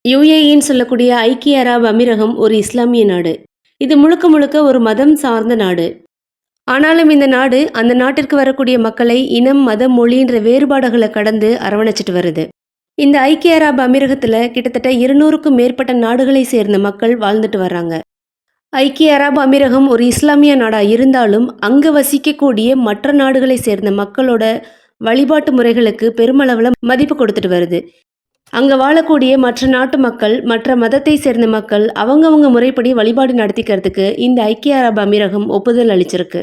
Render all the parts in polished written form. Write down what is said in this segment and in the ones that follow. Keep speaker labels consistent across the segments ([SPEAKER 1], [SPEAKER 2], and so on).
[SPEAKER 1] யுஏஇன்னு சொல்லக்கூடிய ஐக்கிய அரபு அமீரகம் ஒரு இஸ்லாமிய நாடு. இது முழுக்க முழுக்க ஒரு மதம் சார்ந்த நாடு. ஆனாலும் இந்த நாடு அந்த நாட்டிற்கு வரக்கூடிய மக்களை இனம், மதம், மொழின்ற வேறுபாடுகளை கடந்து அரவணைச்சிட்டு வருது. இந்த ஐக்கிய அரபு அமீரகத்துல கிட்டத்தட்ட 200க்கும் மேற்பட்ட நாடுகளை சேர்ந்த மக்கள் வாழ்ந்துட்டு வர்றாங்க. ஐக்கிய அரபு அமீரகம் ஒரு இஸ்லாமிய நாடா இருந்தாலும் அங்க வசிக்கக்கூடிய மற்ற நாடுகளை சேர்ந்த மக்களோட வழிபாட்டு முறைகளுக்கு பெருமளவுல மதிப்பு கொடுத்துட்டு வருது. அங்க வாழக்கூடிய மற்ற நாட்டு மக்கள், மற்ற மதத்தை சேர்ந்த மக்கள் அவங்கவங்க முறைப்படி வழிபாடு நடத்திக்கிறதுக்கு இந்த ஐக்கிய அரபு அமீரகம் ஒப்புதல் அளிச்சிருக்கு.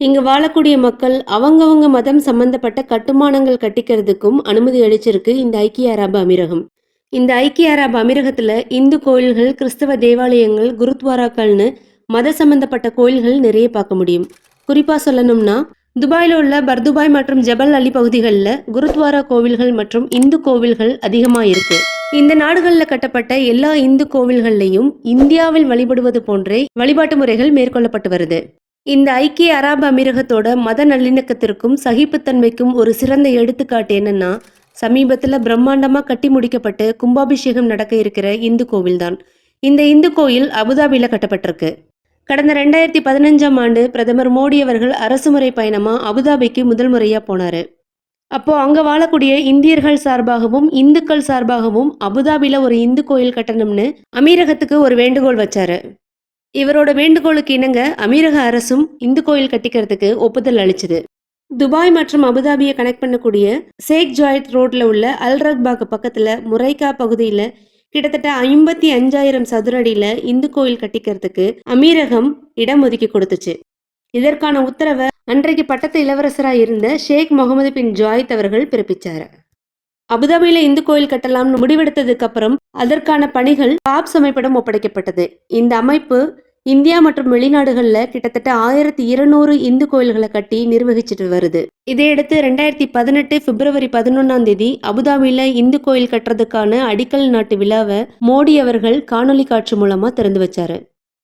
[SPEAKER 1] இங்க வாழக்கூடிய மக்கள் அவங்கவங்க மதம் சம்பந்தப்பட்ட கட்டுமானங்கள் கட்டிக்கிறதுக்கும் அனுமதி அளிச்சிருக்கு இந்த ஐக்கிய அரபு அமீரகம். இந்த ஐக்கிய அரபு அமீரகத்துல இந்து கோயில்கள், கிறிஸ்தவ தேவாலயங்கள், குருத்வாராக்கள்னு மத சம்பந்தப்பட்ட கோயில்கள் நிறைய பார்க்க முடியும். குறிப்பா சொல்லணும்னா துபாயில் உள்ள பர்துபாய் மற்றும் ஜபல் அலி பகுதிகளில் குருத்வாரா கோவில்கள் மற்றும் இந்து கோவில்கள் அதிகமாக இருக்கு. இந்த நாடுகளில் கட்டப்பட்ட எல்லா இந்து கோவில்கள்லையும் இந்தியாவில் வழிபடுவது போன்றே வழிபாட்டு முறைகள் மேற்கொள்ளப்பட்டு வருது. இந்த ஐக்கிய அரபு அமீரகத்தோட மத நல்லிணக்கத்திற்கும் சகிப்புத்தன்மைக்கும் ஒரு சிறந்த எடுத்துக்காட்டு என்னன்னா, சமீபத்தில் பிரம்மாண்டமாக கட்டி முடிக்கப்பட்டு கும்பாபிஷேகம் நடக்க இருக்கிற இந்து கோவில் தான். இந்த இந்து கோயில் அபுதாபியில் கட்டப்பட்டிருக்கு. கடந்த 2015ஆம் ஆண்டு பிரதமர் மோடி அவர்கள் அரசுமுறை பயணமா அபுதாபிக்கு முதல் முறையா போனாரு. அப்போ அங்க வாழக்கூடிய இந்தியர்கள் சார்பாகவும் இந்துக்கள் சார்பாகவும் அபுதாபில ஒரு இந்து கோயில் கட்டணும்னு அமீரகத்துக்கு ஒரு வேண்டுகோள் வச்சாரு. இவரோட வேண்டுகோளுக்கு இணங்க அமீரக அரசும் இந்து கோயில் கட்டிக்கிறதுக்கு ஒப்புதல் அளிச்சுது. துபாய் மற்றும் அபுதாபியை கனெக்ட் பண்ணக்கூடிய ஷேக் ஜாயத் ரோட்ல உள்ள அல்ரக்பாக் பக்கத்துல முரைகா பகுதியில கிட்டத்தட்ட 55,000 சதுர அடியில இந்து கோயில் கட்டிக்கிறதுக்கு அமீரகம் இடம் ஒதுக்கி கொடுத்துச்சு. இதற்கான உத்தரவை அன்றைக்கு பட்டத்து இளவரசராக இருந்த ஷேக் முகமது பின் ஜாயித் அவர்கள் பிறப்பிச்சாரு. அபுதாபியில இந்து கோயில் கட்டலாம்னு முடிவெடுத்ததுக்கு அப்புறம் அதற்கான பணிகள் காப்ஸ் அமைப்பிடம் ஒப்படைக்கப்பட்டது. இந்த அமைப்பு இந்தியா மற்றும் வெளிநாடுகளில் கிட்டத்தட்ட 1200 இந்து கோயில்களை கட்டி நிர்வகிச்சுட்டு வருது. இதையடுத்து 2018 பிப்ரவரி 11 அபுதாபியில இந்து கோயில் கட்டுறதுக்கான அடிக்கல் நாட்டு விழாவை மோடி அவர்கள் காணொலி காட்சி மூலமா திறந்து வச்சாரு.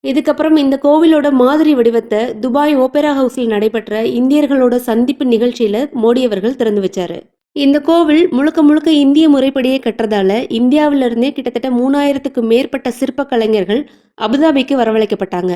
[SPEAKER 1] இதுக்கப்புறம் இந்த கோவிலோட மாதிரி வடிவத்தை துபாய் ஓபேரா ஹவுஸில் நடைபெற்ற இந்தியர்களோட சந்திப்பு நிகழ்ச்சியில மோடி அவர்கள் திறந்து வச்சாரு. இந்த கோவில் முழுக்க முழுக்க இந்திய முறைப்படியே கட்டுறதால இந்தியாவிலிருந்தே கிட்டத்தட்ட 3000க்கும் மேற்பட்ட சிற்ப கலைஞர்கள் அபுதாபிக்கு வரவழைக்கப்பட்டாங்க.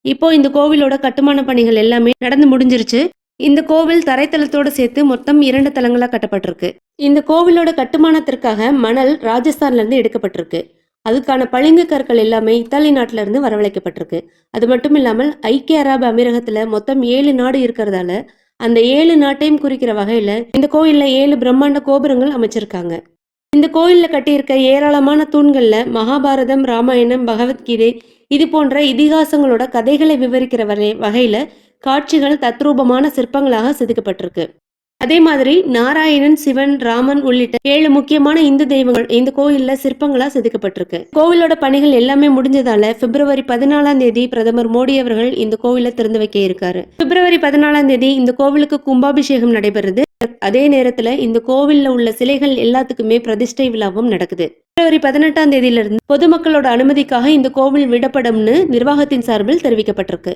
[SPEAKER 1] இப்போ இந்த கோவிலோட கட்டுமான பணிகள் எல்லாமே நடந்து முடிஞ்சிருச்சு. இந்த கோவில் தரைத்தளத்தோடு சேர்த்து மொத்தம் 2 தளங்களா கட்டப்பட்டிருக்கு. இந்த கோவிலோட கட்டுமானத்திற்காக மணல் ராஜஸ்தான்ல இருந்து எடுக்கப்பட்டிருக்கு. அதுக்கான பளிங்கு கற்கள் எல்லாமே இத்தாலி நாட்டில இருந்து வரவழைக்கப்பட்டிருக்கு. அது மட்டும் இல்லாமல் ஐக்கிய அரபு அமீரகத்துல மொத்தம் 7 நாடு இருக்கிறதால அந்த 7 நாட்டையும் குறிக்கிற வகையில இந்த கோயில்ல 7 பிரம்மாண்ட கோபுரங்கள் அமைச்சிருக்காங்க. இந்த கோயில்ல கட்டியிருக்க ஏராளமான தூண்கள்ல மகாபாரதம், ராமாயணம், பகவத்கீதை இது போன்ற இதிகாசங்களோட கதைகளை விவரிக்கிற வகையில காட்சிகள் தத்ரூபமான சிற்பங்களாக செதுக்கப்பட்டிருக்கு. அதே மாதிரி நாராயணன், சிவன், ராமன் உள்ளிட்ட 7 முக்கியமான இந்து தெய்வங்கள் இந்த கோயில்ல சிற்பங்களா செதுக்கப்பட்டிருக்கு. கோவிலோட பணிகள் எல்லாமே முடிஞ்சதால பிப்ரவரி 14 பிரதமர் மோடி அவர்கள் இந்த கோவிலை திறந்து வைக்க இருக்காரு. பிப்ரவரி 14 இந்த கோவிலுக்கு கும்பாபிஷேகம் நடைபெறுது. அதே நேரத்துல இந்த கோவில்ல உள்ள சிலைகள் எல்லாத்துக்குமே பிரதிஷ்டை விழாவும் நடக்குது. பிப்ரவரி 18 இருந்து பொதுமக்களோட அனுமதிக்காக இந்த கோவில் விடப்படும்னு நிர்வாகத்தின் சார்பில் தெரிவிக்கப்பட்டிருக்கு.